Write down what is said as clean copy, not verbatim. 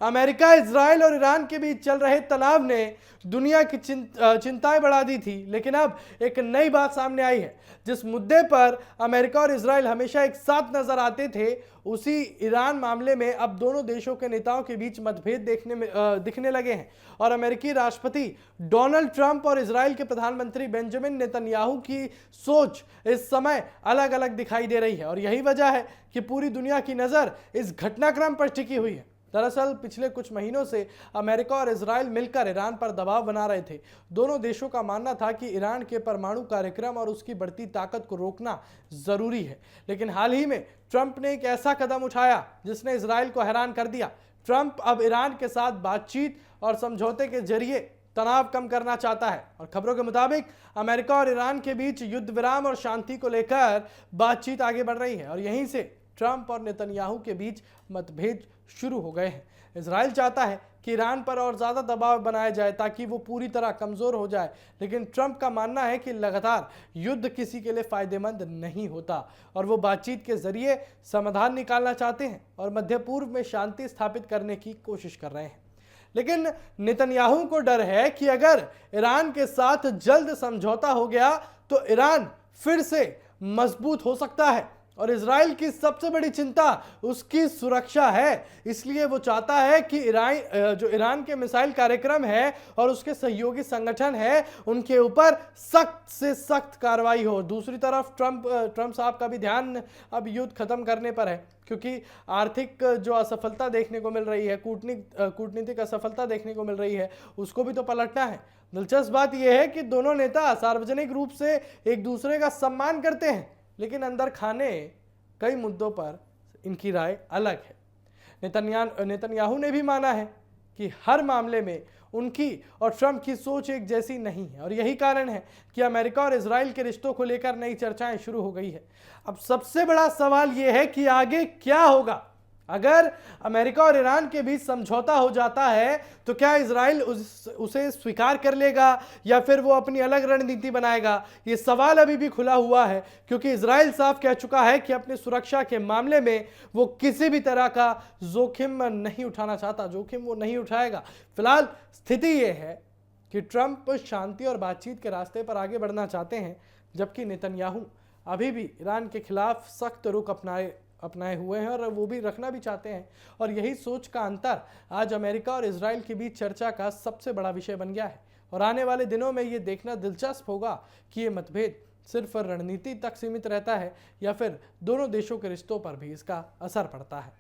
America, Israel और Iran के बीच चल रहे तनाव ने दुनिया की चिंताएं बढ़ा दी थी, लेकिन अब एक नई बात सामने आई है। जिस मुद्दे पर अमेरिका और इजराइल हमेशा एक साथ नजर आते थे, उसी ईरान मामले में अब दोनों देशों के नेताओं के बीच मतभेद दिखने लगे हैं। और अमेरिकी राष्ट्रपति डोनाल्ड ट्रंप और इजराइल के प्रधानमंत्री बेंजामिन नेतन्याहू की सोच इस समय अलग अलग दिखाई दे रही है। और यही वजह है कि पूरी दुनिया की नजर इस घटनाक्रम पर टिकी हुई है। दरअसल पिछले कुछ महीनों से अमेरिका और इजराइल मिलकर ईरान पर दबाव बना रहे थे। दोनों देशों का मानना था कि ईरान के परमाणु कार्यक्रम और उसकी बढ़ती ताकत को रोकना जरूरी है। लेकिन हाल ही में ट्रंप ने एक ऐसा कदम उठाया जिसने इजराइल को हैरान कर दिया। ट्रंप अब ईरान के साथ बातचीत और समझौते के जरिए तनाव कम करना चाहता है। और खबरों के मुताबिक अमेरिका और ईरान के बीच युद्ध विराम और शांति को लेकर बातचीत आगे बढ़ रही है। और यहीं से ट्रंप और नेतन्याहू के बीच मतभेद शुरू हो गए हैं। इजराइल चाहता है कि ईरान पर और ज्यादा दबाव बनाया जाए ताकि वो पूरी तरह कमजोर हो जाए, लेकिन ट्रंप का मानना है कि लगातार युद्ध किसी के लिए फायदेमंद नहीं होता और वो बातचीत के जरिए समाधान निकालना चाहते हैं और मध्य पूर्व में शांति स्थापित करने की कोशिश कर रहे हैं। लेकिन नेतन्याहू को डर है कि अगर ईरान के साथ जल्द समझौता हो गया तो ईरान फिर से मजबूत हो सकता है। और इजराइल की सबसे बड़ी चिंता उसकी सुरक्षा है। इसलिए वो चाहता है कि ईरान के मिसाइल कार्यक्रम है और उसके सहयोगी संगठन है, उनके ऊपर सख्त से सख्त कार्रवाई हो। दूसरी तरफ ट्रंप साहब का भी ध्यान अब युद्ध खत्म करने पर है, क्योंकि आर्थिक जो असफलता देखने को मिल रही है, कूटनीतिक असफलता देखने को मिल रही है, उसको भी तो पलटना है। दिलचस्प बात यह है कि दोनों नेता सार्वजनिक रूप से एक दूसरे का सम्मान करते हैं, लेकिन अंदर खाने कई मुद्दों पर इनकी राय अलग है। नेतन्याहू ने भी माना है कि हर मामले में उनकी और ट्रंप की सोच एक जैसी नहीं है और यही कारण है कि अमेरिका और इजराइल के रिश्तों को लेकर नई चर्चाएं शुरू हो गई है। अब सबसे बड़ा सवाल यह है कि आगे क्या होगा। अगर अमेरिका और ईरान के बीच समझौता हो जाता है तो क्या इजराइल उसे स्वीकार कर लेगा या फिर वो अपनी अलग रणनीति बनाएगा? ये सवाल अभी भी खुला हुआ है, क्योंकि इजराइल साफ कह चुका है कि अपनी सुरक्षा के मामले में वो किसी भी तरह का जोखिम नहीं उठाना चाहता, जोखिम वो नहीं उठाएगा। फिलहाल स्थिति ये है कि ट्रंप शांति और बातचीत के रास्ते पर आगे बढ़ना चाहते हैं, जबकि नेतन्याहू अभी भी ईरान के खिलाफ सख्त रुख अपनाए हुए हैं और वो भी रखना भी चाहते हैं। और यही सोच का अंतर आज अमेरिका और इजराइल के बीच चर्चा का सबसे बड़ा विषय बन गया है। और आने वाले दिनों में ये देखना दिलचस्प होगा कि ये मतभेद सिर्फ रणनीति तक सीमित रहता है या फिर दोनों देशों के रिश्तों पर भी इसका असर पड़ता है।